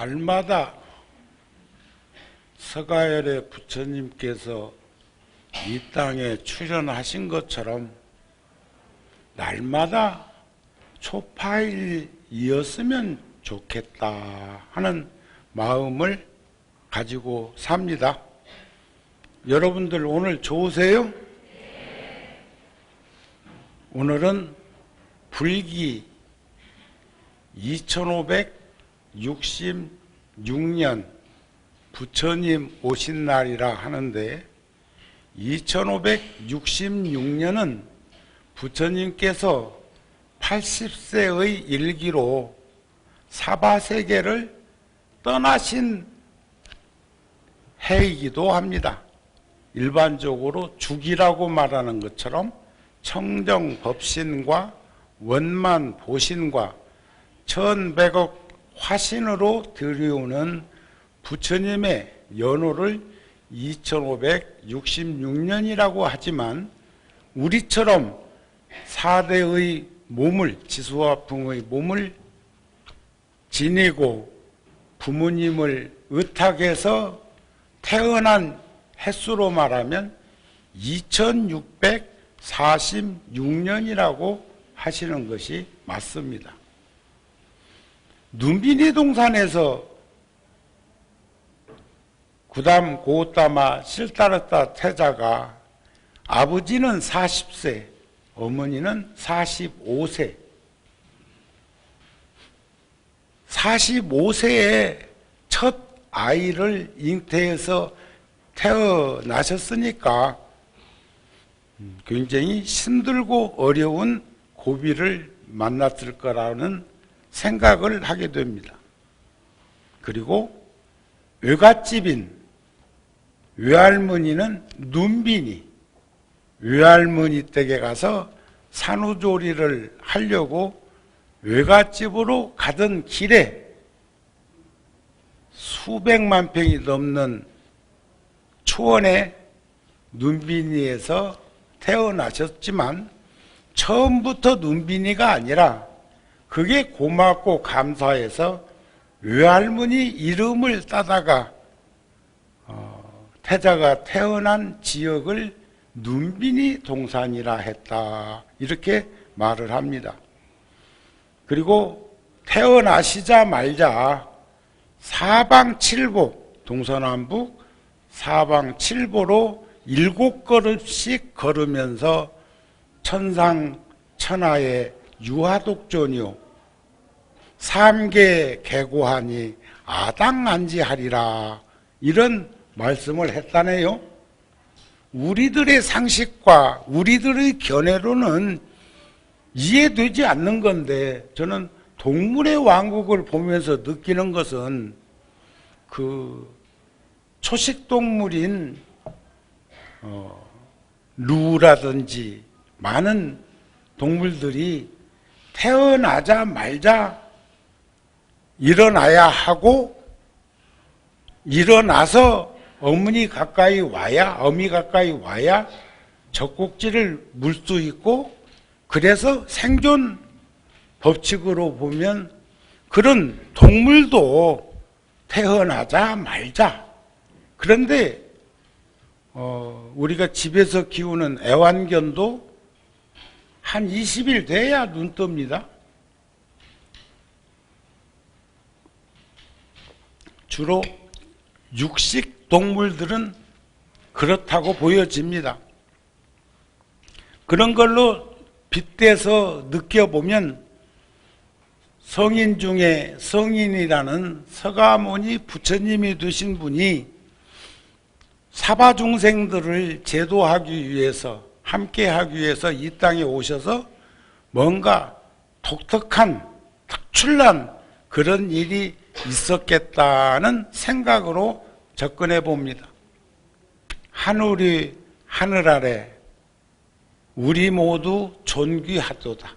날마다 서가열의 부처님께서 이 땅에 출현하신 것처럼 날마다 초파일이었으면 좋겠다 하는 마음을 가지고 삽니다. 여러분들 오늘 좋으세요? 오늘은 불기 2566년 부처님 오신 날이라 하는데, 2566년은 부처님께서 80세의 일기로 사바세계를 떠나신 해이기도 합니다. 일반적으로 죽이라고 말하는 것처럼 청정법신과 원만보신과 천백억 화신으로 들여오는 부처님의 연호를 2566년이라고 하지만, 우리처럼 4대의 몸을, 지수화풍의 몸을 지니고 부모님을 의탁해서 태어난 횟수로 말하면 2646년이라고 하시는 것이 맞습니다. 눈비니 동산에서 구담 고우따마 실타르타 태자가 아버지는 40세, 어머니는 45세, 45세에 첫 아이를 잉태해서 태어나셨으니까 굉장히 힘들고 어려운 고비를 만났을 거라는 생각을 하게 됩니다. 그리고 외갓집인 외할머니는 눈비니, 외할머니 댁에 가서 산후조리를 하려고 외갓집으로 가던 길에 수백만 평이 넘는 초원의 눈비니에서 태어나셨지만, 처음부터 눈비니가 아니라 그게 고맙고 감사해서 외할머니 이름을 따다가 태자가 태어난 지역을 눈비니 동산이라 했다, 이렇게 말을 합니다. 그리고 태어나시자마자 사방칠보, 동서남북 사방칠보로 7걸음씩 걸으면서 천상천하의 유하독존이요 삼계 개고하니 아당안지하리라, 이런 말씀을 했다네요. 우리들의 상식과 우리들의 견해로는 이해되지 않는 건데, 저는 동물의 왕국을 보면서 느끼는 것은 그 초식동물인 루라든지 많은 동물들이 태어나자마자 일어나야 하고, 일어나서 어머니 가까이 와야 젖꼭지를 물 수 있고, 그래서 생존 법칙으로 보면 그런 동물도 태어나자 말자. 그런데 우리가 집에서 키우는 애완견도 한 20일 돼야 눈 뜹니다. 주로 육식 동물들은 그렇다고 보여집니다. 그런 걸로 빗대서 느껴보면 성인 중에 성인이라는 서가모니 부처님이 되신 분이 사바중생들을 제도하기 위해서, 함께하기 위해서 이 땅에 오셔서 뭔가 독특한, 특출난 그런 일이 있었겠다는 생각으로 접근해 봅니다. 하늘이 하늘 아래 우리 모두 존귀하도다.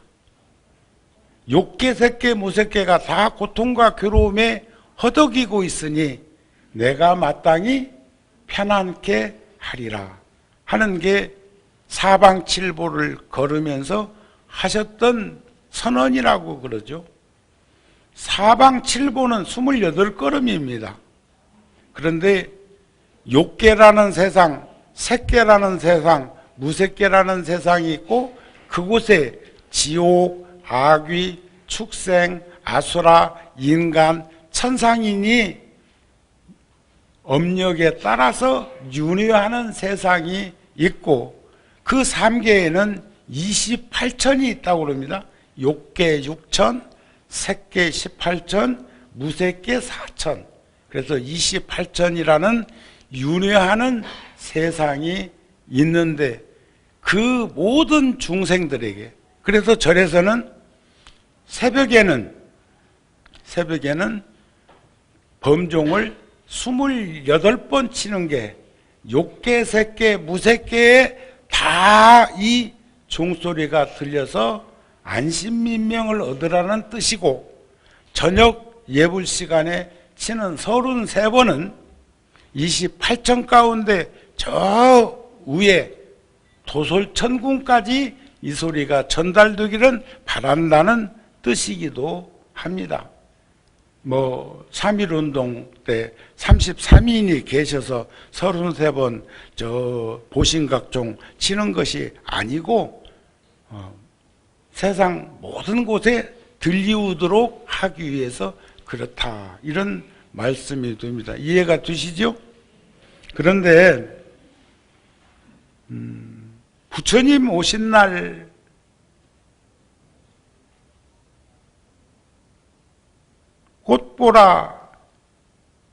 욕계, 색계, 무색계가 다 고통과 괴로움에 허덕이고 있으니 내가 마땅히 편안케 하리라 하는 게 사방칠보를 걸으면서 하셨던 선언이라고 그러죠. 사방 칠고는 28걸음입니다. 그런데 욕계라는 세상, 색계라는 세상, 무색계라는 세상이 있고 그곳에 지옥, 악귀, 축생, 아수라, 인간, 천상인이 업력에 따라서 윤회하는 세상이 있고 그 3계에는 28천이 있다고 그럽니다. 욕계 6천, 색계 18천, 무색계 4천. 그래서 28천이라는 윤회하는 세상이 있는데 그 모든 중생들에게 그래서 절에서는 새벽에는 범종을 28번 치는 게 욕계, 색계, 무색계에 다 이 종소리가 들려서 안심민명을 얻으라는 뜻이고 저녁 예불 시간에 치는 33번은 28천 가운데 저 위에 도솔천궁까지 이 소리가 전달되기를 바란다는 뜻이기도 합니다. 3.1운동 때 33인이 계셔서 33번 저 보신각종 치는 것이 아니고 세상 모든 곳에 들리우도록 하기 위해서 그렇다. 이런 말씀이 됩니다. 이해가 되시죠? 그런데 부처님 오신 날 꽃보라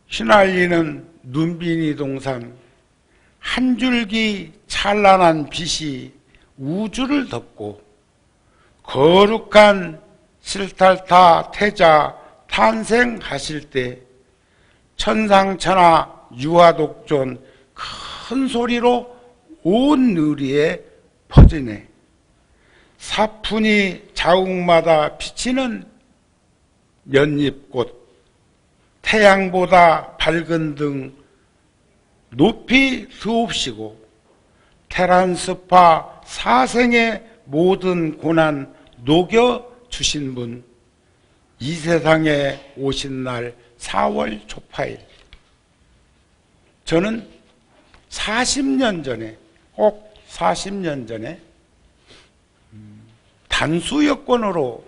휘날리는 눈비니 동산 한 줄기 찬란한 빛이 우주를 덮고 거룩한 실탈타 태자 탄생하실 때 천상천하 유화독존 큰 소리로 온 누리에 퍼지네. 사푼이 자욱마다 비치는 연잎꽃 태양보다 밝은 등 높이 드옵시고 테란스파 사생의 모든 고난 녹여주신 분 이 세상에 오신 날 4월 초파일 저는 40년 전에 꼭 40년 전에 단수 여권으로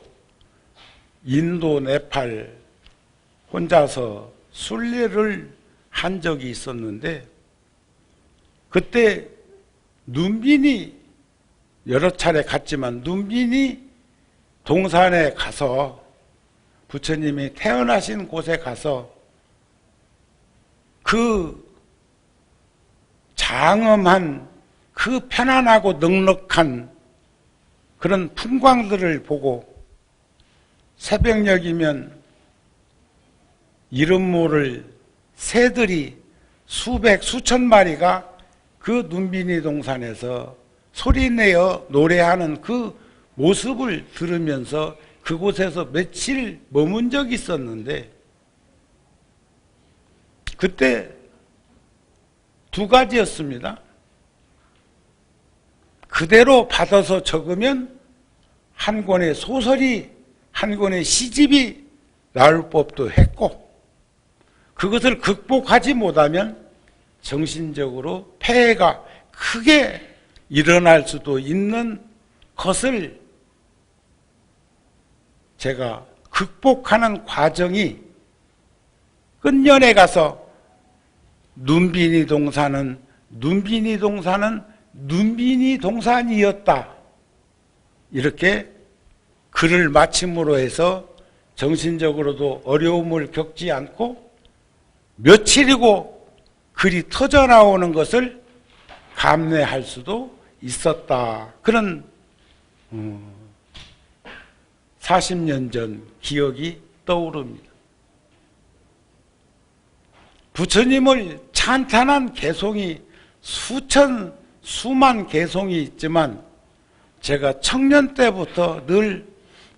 인도 네팔 혼자서 순례를 한 적이 있었는데 그때 눈빈이 여러 차례 갔지만 눈빈이 동산에 가서 부처님이 태어나신 곳에 가서 그 장엄한 그 편안하고 넉넉한 그런 풍광들을 보고 새벽녘이면 이름 모를 새들이 수백 수천 마리가 그 눈비니 동산에서 소리내어 노래하는 그 모습을 들으면서 그곳에서 며칠 머문 적이 있었는데 그때 두 가지였습니다. 그대로 받아서 적으면 한 권의 소설이 한 권의 시집이 나올 법도 했고 그것을 극복하지 못하면 정신적으로 폐해가 크게 일어날 수도 있는 것을 제가 극복하는 과정이 끝년에 가서 눈비니 동산은 눈비니 동산이었다. 이렇게 글을 마침으로 해서 정신적으로도 어려움을 겪지 않고 며칠이고 글이 터져 나오는 것을 감내할 수도 있었다. 그런 40년 전 기억이 떠오릅니다. 부처님을 찬탄한 개송이 수만 개송이 있지만 제가 청년 때부터 늘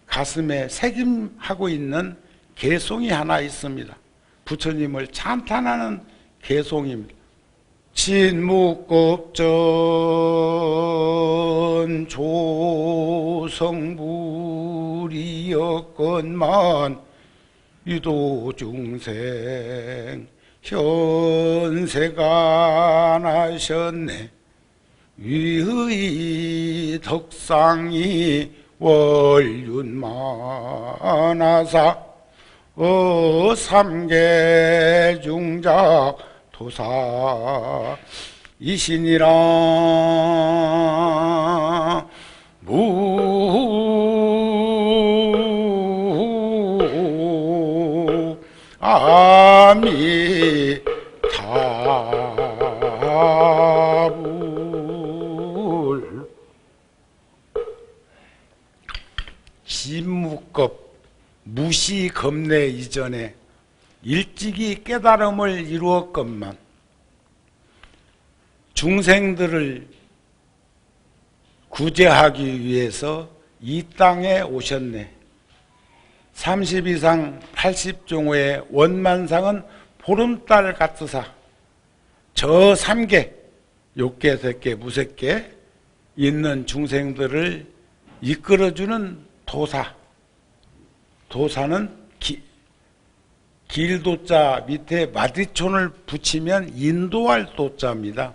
가슴에 새김하고 있는 개송이 하나 있습니다. 부처님을 찬탄하는 개송입니다. 진묵겁전 조성불이었건만 유도 중생 현세가 나셨네. 위의 덕상이 월윤만하사 삼계중자 도사 이신이라 아미타불. 진무급 무시겁내 이전에 일찍이 깨달음을 이루었건만 중생들을 구제하기 위해서 이 땅에 오셨네. 30 이상 80종호의 원만상은 보름달 같으사 저 삼계 욕계, 색계, 무색계 있는 중생들을 이끌어주는 도사. 도사는 길도자 밑에 마디촌을 붙이면 인도할 도자입니다.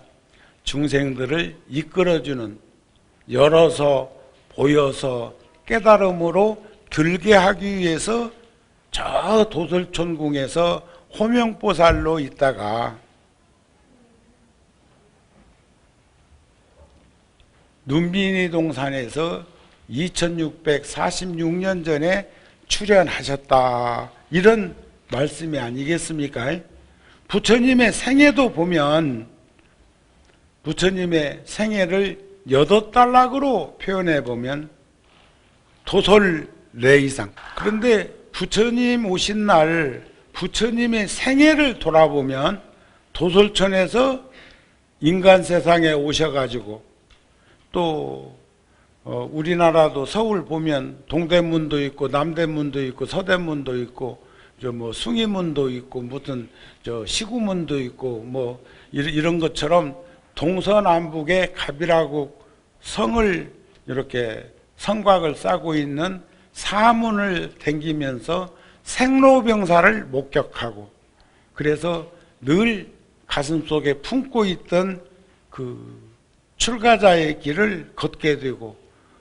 중생들을 이끌어주는, 열어서 보여서 깨달음으로 들게 하기 위해서 저 도설촌궁에서 호명보살로 있다가 눈빈이 동산에서 2646년 전에 출현하셨다. 이런 말씀이 아니겠습니까? 부처님의 생애도 보면 부처님의 생애를 여덟달락으로 표현해 보면 도솔 내이상. 그런데 부처님 오신 날 부처님의 생애를 돌아보면 도솔천에서 인간 세상에 오셔가지고 또 우리나라도 서울 보면 동대문도 있고 남대문도 있고 서대문도 있고 뭐 숭이문도 있고 무슨 시구문도 있고 뭐 이런 것처럼 동서남북의 갑이라고 성을 이렇게 성곽을 싸고 있는 사문을 댕기면서 생로병사를 목격하고 그래서 늘 가슴속에 품고 있던 그 출가자의 길을 걷게 되고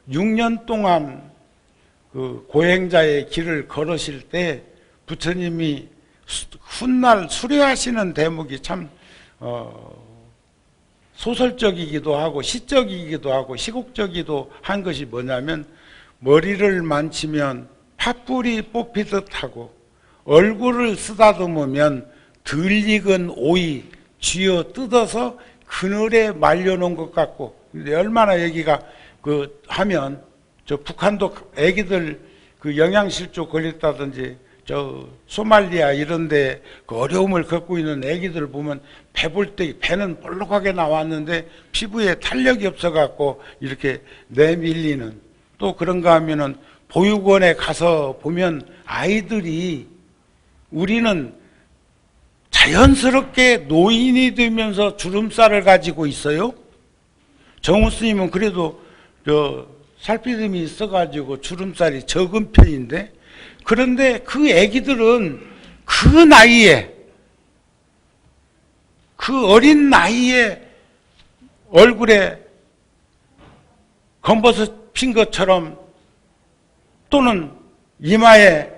6년 동안 그 고행자의 길을 걸으실 때 부처님이 훗날 수료하시는 대목이 참 소설적이기도 하고 시적이기도 하고 시곡적이기도 한 것이 뭐냐면 머리를 만지면 팥불이 뽑히듯 하고 얼굴을 쓰다듬으면 덜 익은 오이 쥐어 뜯어서 그늘에 말려놓은 것 같고 얼마나 얘기가 하면 저 북한도 애기들 그 영양실조 걸렸다든지 저 소말리아 이런데 그 어려움을 겪고 있는 애기들 보면 배 볼 때 배는 볼록하게 나왔는데 피부에 탄력이 없어갖고 이렇게 내밀리는 또 그런가 하면은 보육원에 가서 보면 아이들이 우리는 자연스럽게 노인이 되면서 주름살을 가지고 있어요. 정우 스님은 그래도 살피름이 있어가지고 주름살이 적은 편인데 그런데 그 애기들은 그 나이에 그 어린 나이에 얼굴에 검버섯 핀 것처럼 또는 이마에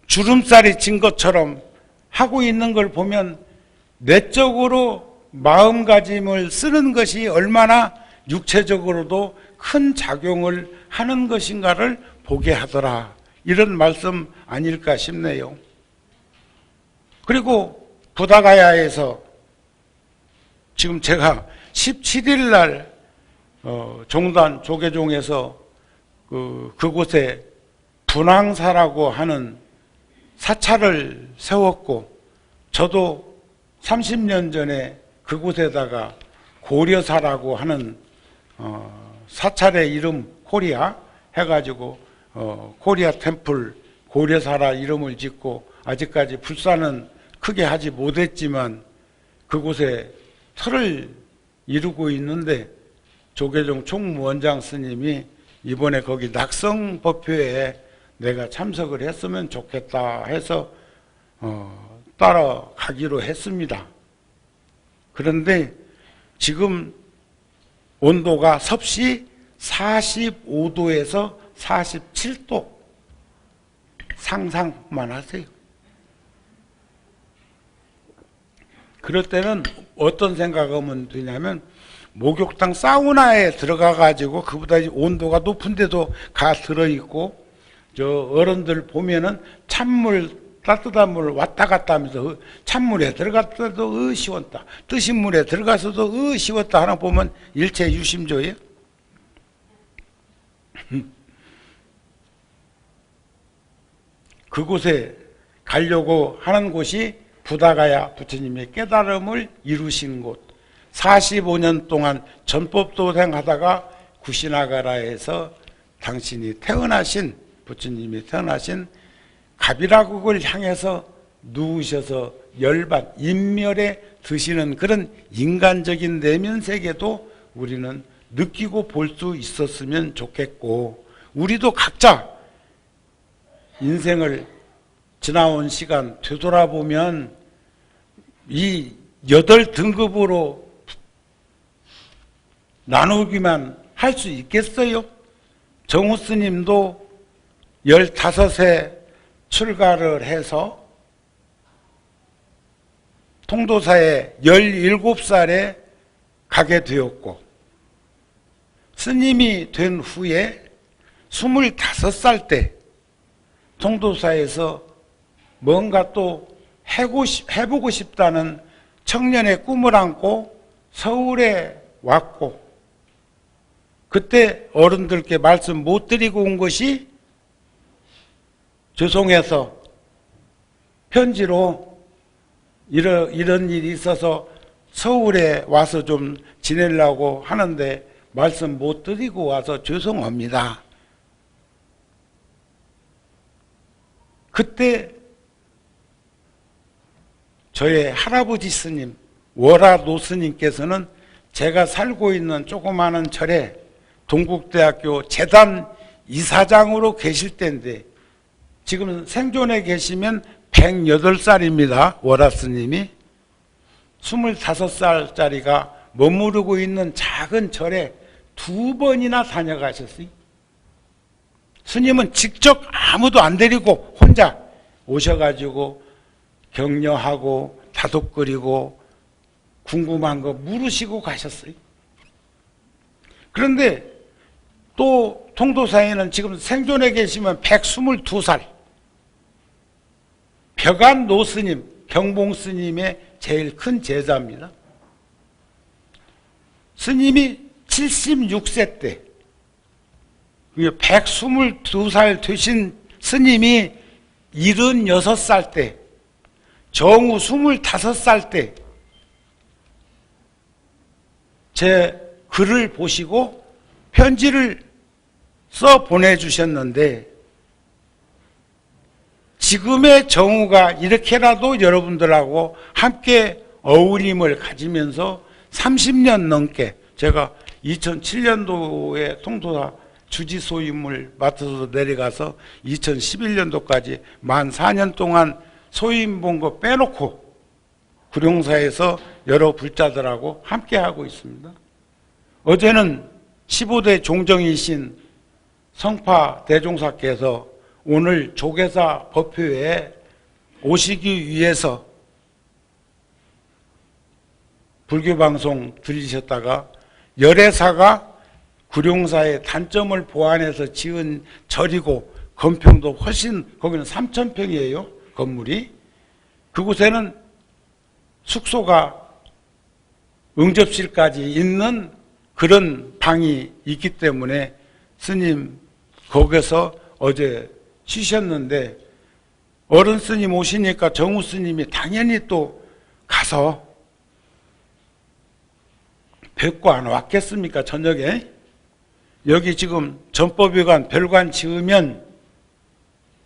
주름살이 진 것처럼 하고 있는 걸 보면 내적으로 마음가짐을 쓰는 것이 얼마나 육체적으로도 큰 작용을 하는 것인가를 보게 하더라. 이런 말씀 아닐까 싶네요. 그리고 부다가야에서 지금 제가 17일 날 종단 조계종에서 그곳에 분황사라고 하는 사찰을 세웠고 저도 30년 전에 그곳에다가 고려사라고 하는 사찰의 이름 코리아 해가지고 코리아 템플 고려사라 이름을 짓고 아직까지 불사는 크게 하지 못했지만 그곳에 터를 이루고 있는데 조계종 총무원장 스님이 이번에 거기 낙성법회에 내가 참석을 했으면 좋겠다 해서 따라가기로 했습니다. 그런데 지금 온도가 섭씨 45도에서 47도 상상만 하세요. 그럴 때는 어떤 생각하면 되냐면 목욕탕 사우나에 들어가 가지고 그보다 온도가 높은데도 가 들어있고 저 어른들 보면은 찬물 따뜻한 물 왔다 갔다 하면서 찬물에 들어갔다도 시원다 뜨신 물에 들어가서도 시원다 하나 보면 일체 유심조예요. 그곳에 가려고 하는 곳이 부다가야 부처님의 깨달음을 이루신 곳. 45년 동안 전법도생하다가 구시나가라에서 당신이 태어나신 부처님이 태어나신 가비라국을 향해서 누우셔서 열반 인멸에 드시는 그런 인간적인 내면 세계도 우리는 느끼고 볼 수 있었으면 좋겠고, 우리도 각자 인생을 지나온 시간 되돌아보면 이 8등급으로 나누기만 할 수 있겠어요? 정우 스님도 15세 출가를 해서 통도사에 17살에 가게 되었고, 스님이 된 후에 25살 때 통도사에서 뭔가 또 해보고 싶다는 청년의 꿈을 안고 서울에 왔고, 그때 어른들께 말씀 못 드리고 온 것이 죄송해서 편지로 이런 일이 있어서 서울에 와서 좀 지내려고 하는데 말씀 못 드리고 와서 죄송합니다. 그때 저의 할아버지 스님, 월화노 스님께서는 제가 살고 있는 조그마한 절에 동국대학교 재단 이사장으로 계실 때인데, 지금 생존에 계시면 108살입니다. 월화 스님이 25살짜리가 머무르고 있는 작은 절에 2번이나 다녀가셨어요. 스님은 직접 아무도 안 데리고 혼자 오셔가지고 격려하고 다독거리고 궁금한 거 물으시고 가셨어요. 그런데 또 통도사에는 지금 생존에 계시면 122살 벽안 노스님, 경봉 스님의 제일 큰 제자입니다. 스님이 76세 때 122살 되신 스님이 76살 때, 정우 25살 때 제 글을 보시고 편지를 써 보내주셨는데, 지금의 정우가 이렇게라도 여러분들하고 함께 어울림을 가지면서 30년 넘게, 제가 2007년도에 통도사 주지소임을 맡아서 내려가서 2011년도까지 만 4년 동안 소임 본 거 빼놓고 구룡사에서 여러 불자들하고 함께 하고 있습니다. 어제는 15대 종정이신 성파 대종사께서 오늘 조계사 법회에 오시기 위해서 불교방송 들리셨다가 열애사가 구룡사의 단점을 보완해서 지은 절이고, 건평도 훨씬, 거기는 3,000평이에요 건물이. 그곳에는 숙소가 응접실까지 있는 그런 방이 있기 때문에 스님 거기서 어제 쉬셨는데, 어른 스님 오시니까 정우 스님이 당연히 또 가서 뵙고 안 왔겠습니까? 저녁에 여기 지금 전법위관 별관 지으면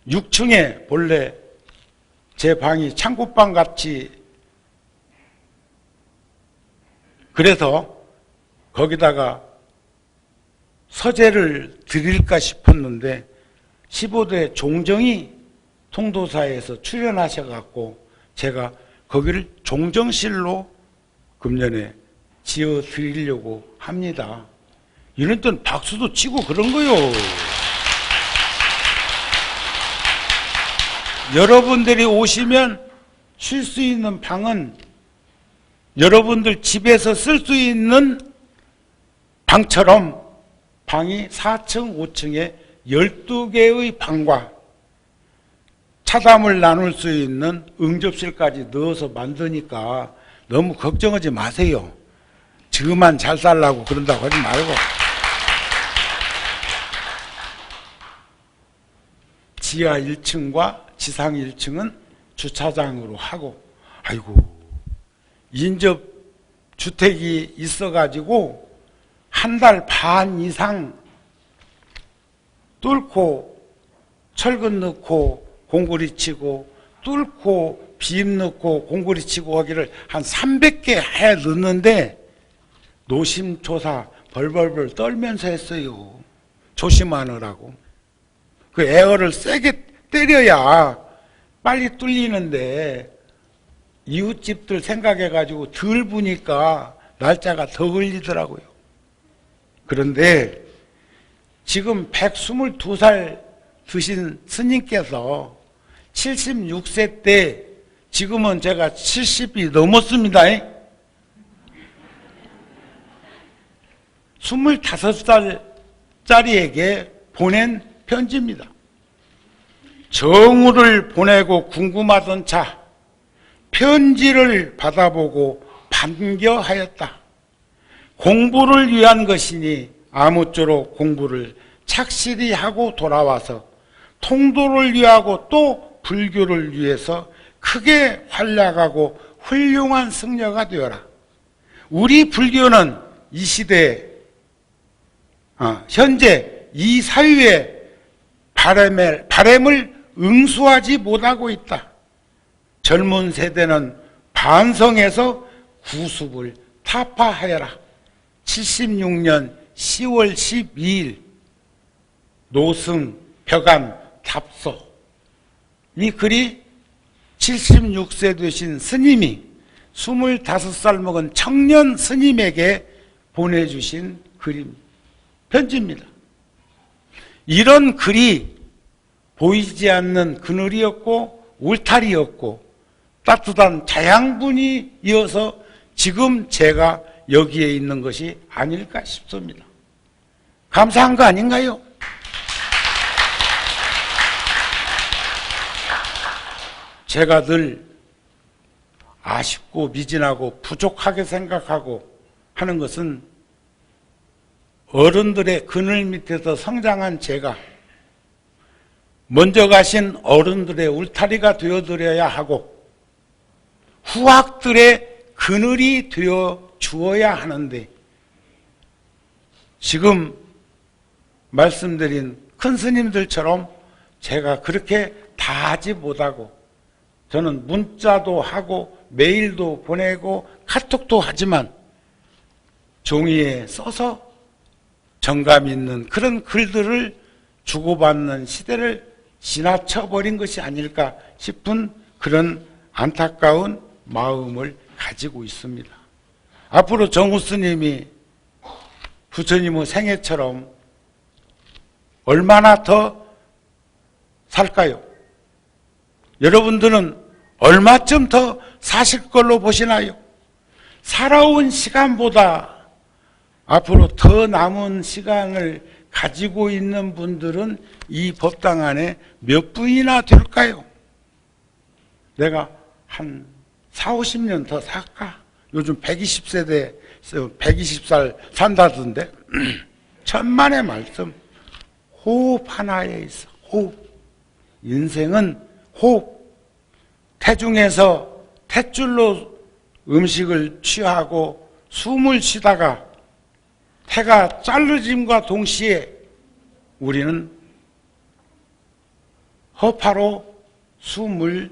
6층에 본래 제 방이 창고방 같이, 그래서 거기다가 서재를 드릴까 싶었는데 15대 종정이 통도사에서 출연하셔갖고 제가 거기를 종정실로 금년에 지어 드리려고 합니다. 이런 때는 박수도 치고 그런 거요. 여러분들이 오시면 쉴 수 있는 방은 여러분들 집에서 쓸 수 있는 방처럼 방이 4층, 5층에 12개의 방과 차담을 나눌 수 있는 응접실까지 넣어서 만드니까 너무 걱정하지 마세요. 저만 잘 살라고 그런다고 하지 말고. 지하 1층과 지상 1층은 주차장으로 하고, 아이고, 인접 주택이 있어가지고 한 달 반 이상 뚫고 철근 넣고 공구리 치고 뚫고 비임 넣고 공구리 치고 하기를 한 300개 해 넣는데 노심초사 벌벌벌 떨면서 했어요. 조심하느라고. 그 에어를 세게 때려야 빨리 뚫리는데 이웃집들 생각해가지고 덜 부니까 날짜가 더 걸리더라고요. 그런데 지금 122살 드신 스님께서 76세 때 지금은 제가 70이 넘었습니다. 25살짜리에게 보낸 편지입니다. 정우를 보내고 궁금하던 차 편지를 받아보고 반겨하였다. 공부를 위한 것이니 아무쪼록 공부를 착실히 하고 돌아와서 통도를 위하고 또 불교를 위해서 크게 활약하고 훌륭한 승려가 되어라. 우리 불교는 이 시대에 현재 이 사회의 바람을 응수하지 못하고 있다. 젊은 세대는 반성해서 구습을 타파하여라. 76년 10월 12일 노승 벽암 답서. 이 글이 76세 되신 스님이 25살 먹은 청년 스님에게 보내주신 글입니다. 편지입니다. 이런 글이 보이지 않는 그늘이었고 울타리였고 따뜻한 자양분이어서 지금 제가 여기에 있는 것이 아닐까 싶습니다. 감사한 거 아닌가요? 제가 늘 아쉽고 미진하고 부족하게 생각하고 하는 것은 어른들의 그늘 밑에서 성장한 제가 먼저 가신 어른들의 울타리가 되어드려야 하고 후학들의 그늘이 되어 주어야 하는데 지금 말씀드린 큰 스님들처럼 제가 그렇게 다 하지 못하고 저는 문자도 하고 메일도 보내고 카톡도 하지만 종이에 써서 정감 있는 그런 글들을 주고받는 시대를 지나쳐버린 것이 아닐까 싶은 그런 안타까운 마음을 가지고 있습니다. 앞으로 정우 스님이 부처님의 생애처럼 얼마나 더 살까요? 여러분들은 얼마쯤 더 사실 걸로 보시나요? 살아온 시간보다 앞으로 더 남은 시간을 가지고 있는 분들은 이 법당 안에 몇 분이나 될까요? 내가 한 4, 50년 더 살까? 요즘 120세대, 120살 산다던데 천만의 말씀. 호흡 하나에 있어. 호흡. 인생은 호흡. 태중에서 탯줄로 음식을 취하고 숨을 쉬다가 태가 자르짐과 동시에 우리는 허파로 숨을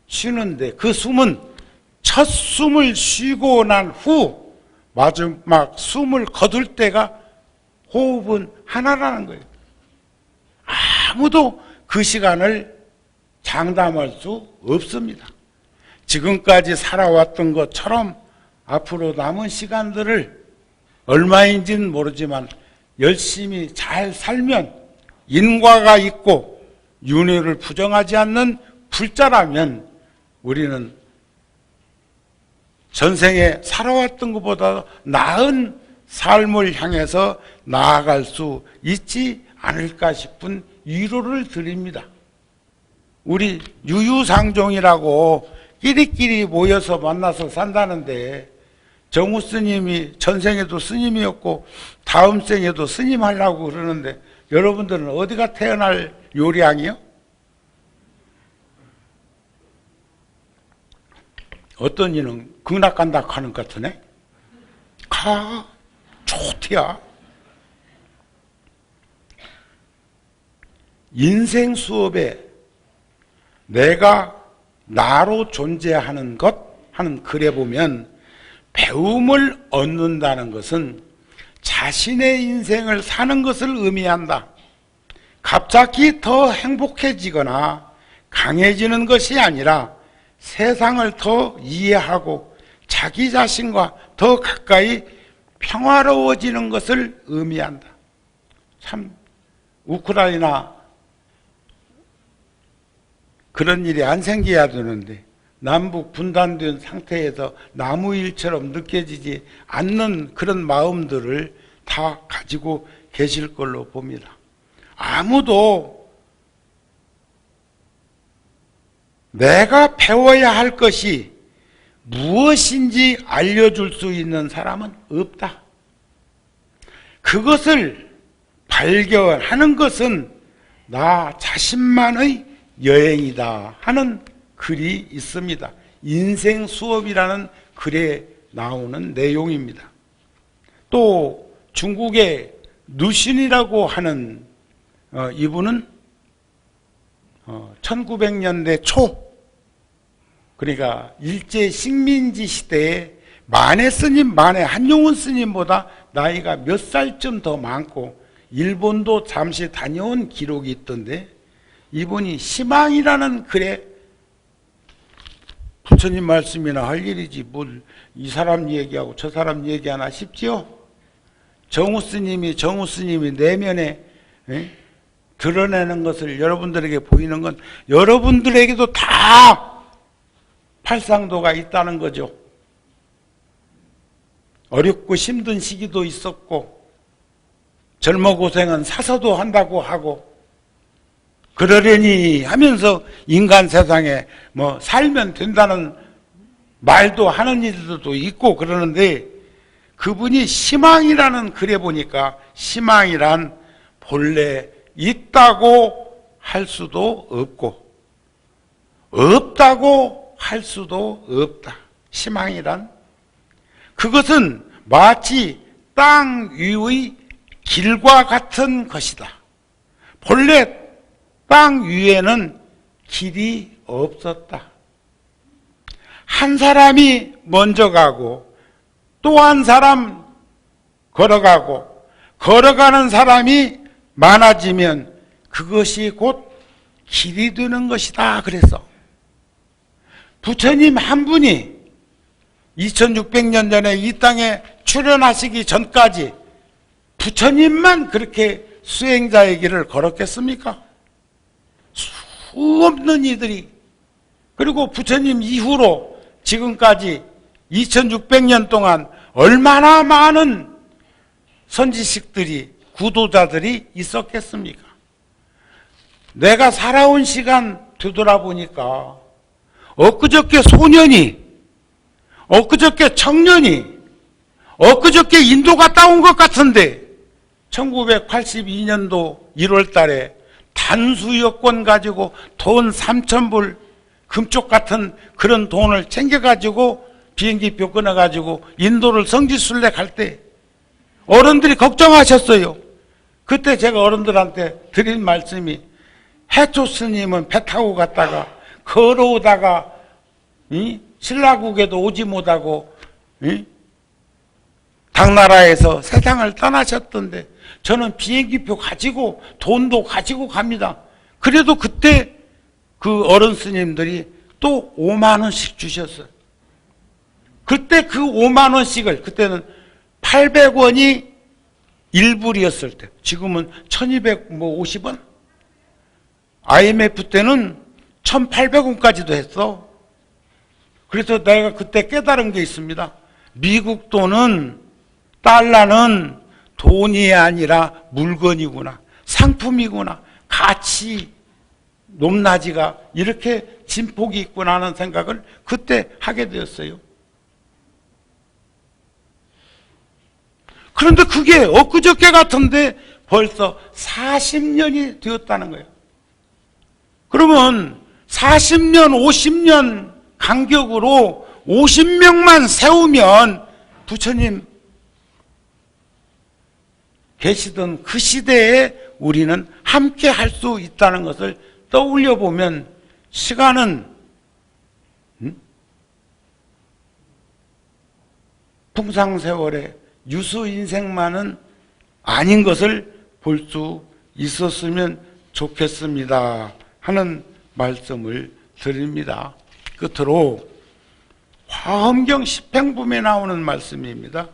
쉬는데 그 숨은 첫 숨을 쉬고 난 후 마지막 숨을 거둘 때가 호흡은 하나라는 거예요. 아무도 그 시간을 장담할 수 없습니다. 지금까지 살아왔던 것처럼 앞으로 남은 시간들을 얼마인지는 모르지만 열심히 잘 살면, 인과가 있고 윤회를 부정하지 않는 불자라면 우리는 전생에 살아왔던 것보다 나은 삶을 향해서 나아갈 수 있지 않을까 싶은 위로를 드립니다. 우리 유유상종이라고 끼리끼리 모여서 만나서 산다는데, 정우 스님이 전생에도 스님이었고 다음 생에도 스님 하려고 그러는데, 여러분들은 어디가 태어날 요량이요? 어떤 이는 극락 간다 하는 것 같으네. 가, 좋디야. 인생 수업에 내가 나로 존재하는 것 하는 글에 보면, 배움을 얻는다는 것은 자신의 인생을 사는 것을 의미한다. 갑자기 더 행복해지거나 강해지는 것이 아니라 세상을 더 이해하고 자기 자신과 더 가까이 평화로워지는 것을 의미한다. 참 우크라이나 그런 일이 안 생겨야 되는데, 남북 분단된 상태에서 나무일처럼 느껴지지 않는 그런 마음들을 다 가지고 계실 걸로 봅니다. 아무도 내가 배워야 할 것이 무엇인지 알려줄 수 있는 사람은 없다. 그것을 발견하는 것은 나 자신만의 여행이다 하는 글이 있습니다. 인생 수업이라는 글에 나오는 내용입니다. 또 중국의 누신이라고 하는 이분은 1900년대 초, 그러니까 일제 식민지 시대에 만해 스님, 만해 한용운 스님보다 나이가 몇 살쯤 더 많고 일본도 잠시 다녀온 기록이 있던데, 이분이 희망이라는 글에 부처님 말씀이나 할 일이지 뭘 이 사람 얘기하고 저 사람 얘기하나 싶지요. 정우 스님이 내면에 드러내는 것을 여러분들에게 보이는 건 여러분들에게도 다 팔상도가 있다는 거죠. 어렵고 힘든 시기도 있었고, 젊어 고생은 사서도 한다고 하고, 그러려니 하면서 인간 세상에 뭐 살면 된다는 말도 하는 일들도 있고 그러는데, 그분이 희망이라는 글에 보니까 희망이란 본래 있다고 할 수도 없고 없다고 할 수도 없다. 희망이란 그것은 마치 땅 위의 길과 같은 것이다. 본래 땅 위에는 길이 없었다. 한 사람이 먼저 가고 또 한 사람 걸어가고, 걸어가는 사람이 많아지면 그것이 곧 길이 되는 것이다. 그래서 부처님 한 분이 2600년 전에 이 땅에 출현하시기 전까지 부처님만 그렇게 수행자의 길을 걸었겠습니까? 수없는 이들이, 그리고 부처님 이후로 지금까지 2600년 동안 얼마나 많은 선지식들이, 구도자들이 있었겠습니까? 내가 살아온 시간 되돌아보니까 엊그저께 소년이, 엊그저께 청년이, 엊그저께 인도 갔다 온 것 같은데 1982년도 1월 달에 단수 여권 가지고 돈 3,000불, 금쪽 같은 그런 돈을 챙겨가지고 비행기표 끊어가지고 인도를 성지순례 갈 때 어른들이 걱정하셨어요. 그때 제가 어른들한테 드린 말씀이, 해초 스님은 배 타고 갔다가 걸어오다가 신라국에도 오지 못하고 당나라에서 세상을 떠나셨던데 저는 비행기표 가지고 돈도 가지고 갑니다. 그래도 그때 그 어른 스님들이 또 5만 원씩 주셨어요. 그때 그 5만 원씩을, 그때는 800원이 1불이었을 때, 지금은 1250원? IMF 때는 1800원까지도 했어. 그래서 내가 그때 깨달은 게 있습니다. 미국 돈은, 달러는 돈이 아니라 물건이구나, 상품이구나, 가치 높낮이가 이렇게 진폭이 있구나 하는 생각을 그때 하게 되었어요. 그런데 그게 엊그저께 같은데 벌써 40년이 되었다는 거예요. 그러면 40년, 50년 간격으로 50명만 세우면 부처님 계시던 그 시대에 우리는 함께 할 수 있다는 것을 떠올려 보면 시간은 풍상세월에 유수 인생만은 아닌 것을 볼 수 있었으면 좋겠습니다 하는 말씀을 드립니다. 끝으로 화엄경 십행품에 나오는 말씀입니다.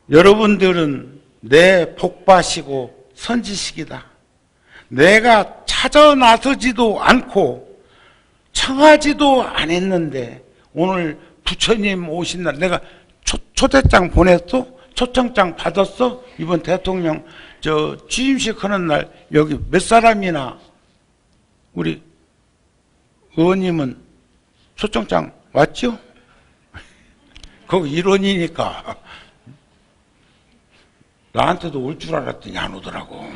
여러분들은 내 복바시고 선지식이다. 내가 찾아 나서지도 않고 청하지도 않았는데 오늘 부처님 오신 날 내가 초대장 보냈어? 초청장 받았어? 이번 대통령 취임식 하는 날 여기 몇 사람이나 우리 의원님은 초청장 왔죠? 거기 일원이니까 나한테도 올 줄 알았더니 안 오더라고.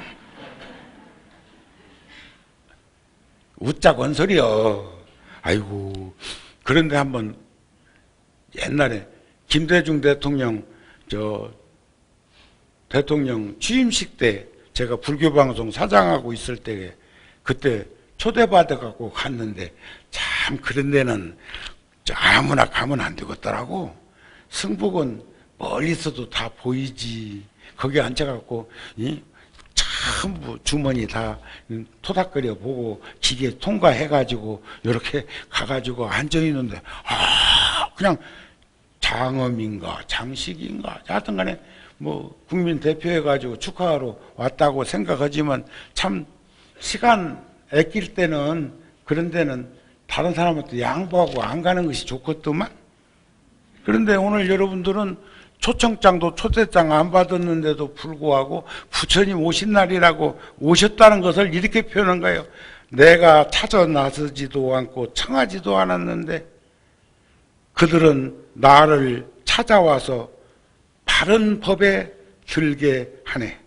웃자고 한 소리여. 아이고. 그런데 한번 옛날에 김대중 대통령 대통령 취임식 때 제가 불교방송 사장하고 있을 때 그때 초대받아 갖고 갔는데 참 그런 데는 아무나 가면 안 되겠더라고. 승복은 멀리서도 다 보이지. 거기 앉아갖고 전부 주머니 다 토닥거려 보고 기계 통과해가지고 이렇게 가가지고 앉아있는데 그냥 장엄인가 장식인가 하여튼 간에 뭐 국민 대표해가지고 축하하러 왔다고 생각하지만 참 시간 아낄 때는 그런 데는 다른 사람한테 양보하고 안 가는 것이 좋겠더만. 그런데 오늘 여러분들은 초청장도 초대장 안 받았는데도 불구하고 부처님 오신 날이라고 오셨다는 것을 이렇게 표현한 거예요. 내가 찾아 나서지도 않고 청하지도 않았는데 그들은 나를 찾아와서 바른 법에 들게 하네.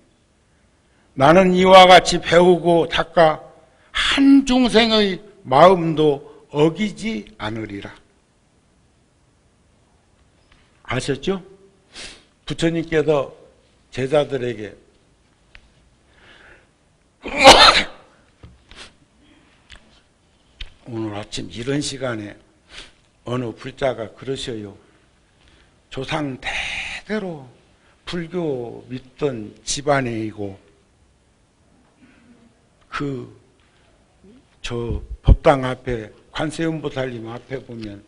나는 이와 같이 배우고 닦아 한 중생의 마음도 어기지 않으리라. 아셨죠? 부처님께서 제자들에게 오늘 아침 이런 시간에 어느 불자가 그러셔요. 조상 대대로 불교 믿던 집안이고 저 법당 앞에 관세음보살님 앞에 보면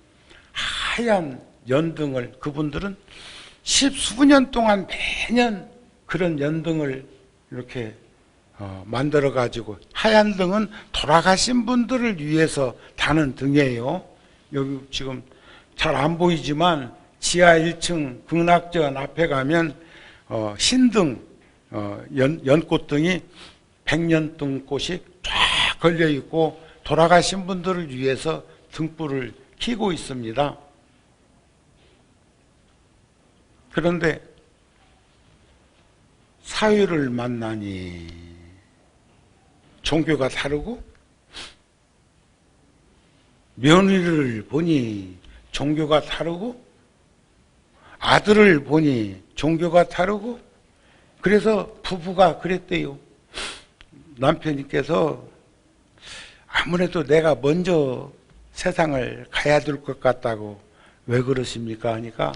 하얀 연등을 그분들은 십수년 동안 매년 그런 연등을 이렇게 만들어 가지고 하얀 등은 돌아가신 분들을 위해서 다는 등이에요. 여기 지금 잘 안 보이지만 지하 1층 극락전 앞에 가면 신등 연꽃등이 백년등꽃이 쫙 걸려 있고 돌아가신 분들을 위해서 등불을 켜고 있습니다. 그런데 사유를 만나니 종교가 다르고 며느리를 보니 종교가 다르고 아들을 보니 종교가 다르고 그래서 부부가 그랬대요. 남편님께서 아무래도 내가 먼저 세상을 가야 될 것 같다고 왜 그러십니까 하니까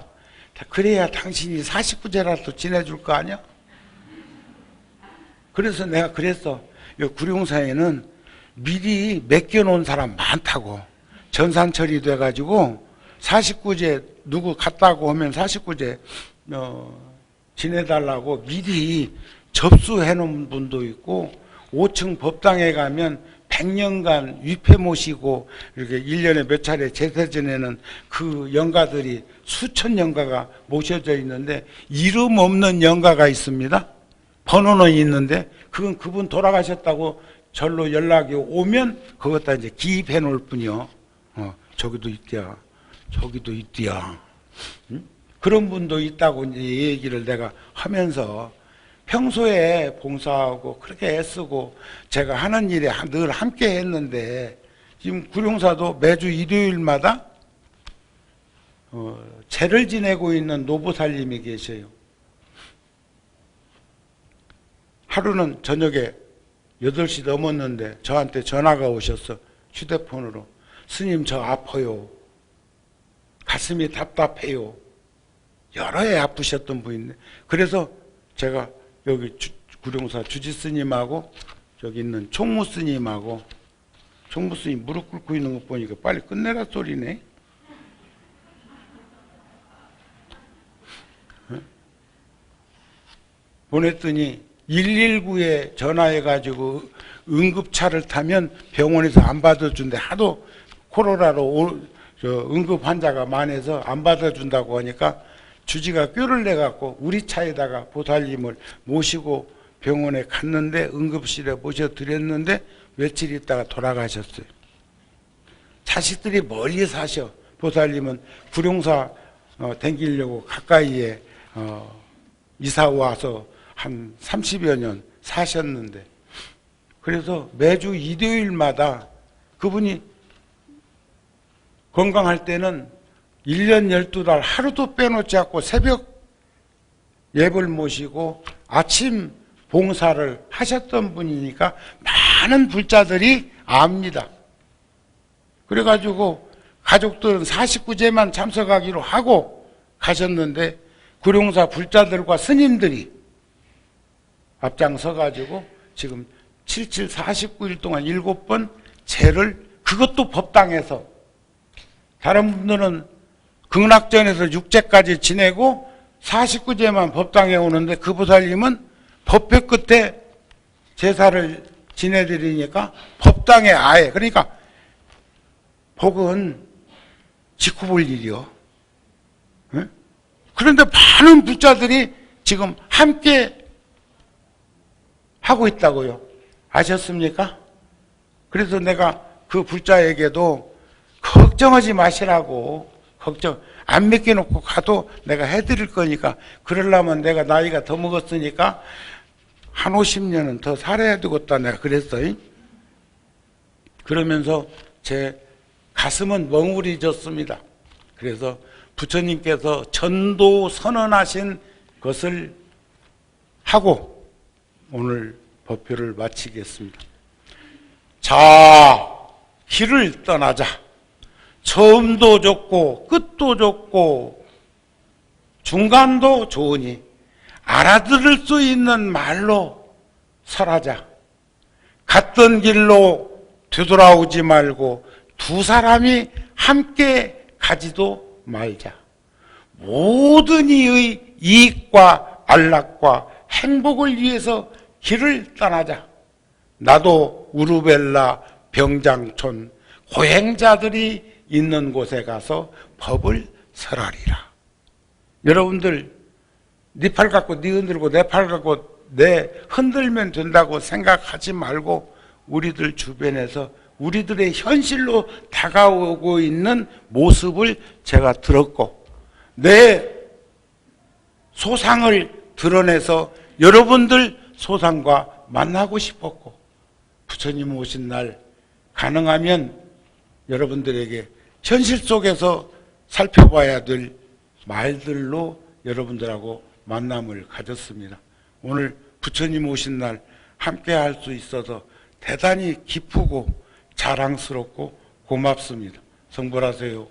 그래야 당신이 49제라도 지내줄 거 아니야? 그래서 내가 그랬어. 구룡사에는 미리 맡겨놓은 사람 많다고. 전산 처리돼가지고 49제 누구 갔다고 하면 49제 지내달라고 미리 접수해놓은 분도 있고 5층 법당에 가면 100년간 위패 모시고 이렇게 1년에 몇 차례 제사 지내는 그 영가들이 수천 영가가 모셔져 있는데 이름 없는 영가가 있습니다. 번호는 있는데 그건 그분 돌아가셨다고 절로 연락이 오면 그것다 이제 기입해 놓을 뿐이요. 저기도 있대야. 저기도 있대야. 응? 그런 분도 있다고 이제 얘기를 내가 하면서 평소에 봉사하고 그렇게 애쓰고 제가 하는 일에 늘 함께 했는데 지금 구룡사도 매주 일요일마다 제를 지내고 있는 노부살님이 계셔요. 하루는 저녁에 8시 넘었는데 저한테 전화가 오셨어. 휴대폰으로. 스님 저 아파요. 가슴이 답답해요. 여러 해 아프셨던 분인데 그래서 제가 여기 구룡사 주지스님하고 저기 있는 총무스님하고 총무스님 무릎 꿇고 있는 거 보니까 빨리 끝내라 소리네. 보냈더니 119에 전화해가지고 응급차를 타면 병원에서 안 받아준대. 하도 코로나로 응급 환자가 많아서 안 받아준다고 하니까 주지가 꾀를 내갖고 우리 차에다가 보살님을 모시고 병원에 갔는데 응급실에 모셔드렸는데 며칠 있다가 돌아가셨어요. 자식들이 멀리 사셔. 보살님은 구룡사 댕기려고 가까이에 이사 와서 한 30여 년 사셨는데 그래서 매주 일요일마다 그분이 건강할 때는 1년 12달 하루도 빼놓지 않고 새벽 예불 모시고 아침 봉사를 하셨던 분이니까 많은 불자들이 압니다. 그래가지고 가족들은 49제만 참석하기로 하고 가셨는데 구룡사 불자들과 스님들이 앞장서가지고 지금 77 49일 동안 7번 제를 그것도 법당에서 다른 분들은 극락전에서 6제까지 지내고 49제만 법당에 오는데 그 보살님은 법회 끝에 제사를 지내드리니까 법당에 아예 그러니까 복은 직후 볼 일이요. 네? 그런데 많은 불자들이 지금 함께 하고 있다고요. 아셨습니까? 그래서 내가 그 불자에게도 걱정하지 마시라고 걱정 안 맡겨놓고 가도 내가 해드릴 거니까 그러려면 내가 나이가 더 먹었으니까 한 50년은 더 살아야 되겠다 내가 그랬어요. 그러면서 제 가슴은 멍울이졌습니다. 그래서 부처님께서 전도 선언하신 것을 하고 오늘 법회를 마치겠습니다. 자, 길을 떠나자. 처음도 좋고 끝도 좋고 중간도 좋으니 알아들을 수 있는 말로 설하자. 갔던 길로 되돌아오지 말고 두 사람이 함께 가지도 말자. 모든 이의 이익과 안락과 행복을 위해서 길을 떠나자. 나도 우르벨라 병장촌 고행자들이 있는 곳에 가서 법을 설하리라. 여러분들 네 팔 갖고 네 흔들고 내 팔 갖고 내 흔들면 된다고 생각하지 말고 우리들 주변에서 우리들의 현실로 다가오고 있는 모습을 제가 들었고 내 소상을 드러내서 여러분들 소상과 만나고 싶었고 부처님 오신 날 가능하면 여러분들에게 현실 속에서 살펴봐야 될 말들로 여러분들하고 만남을 가졌습니다. 오늘 부처님 오신 날 함께 할 수 있어서 대단히 기쁘고 자랑스럽고 고맙습니다. 성불하세요.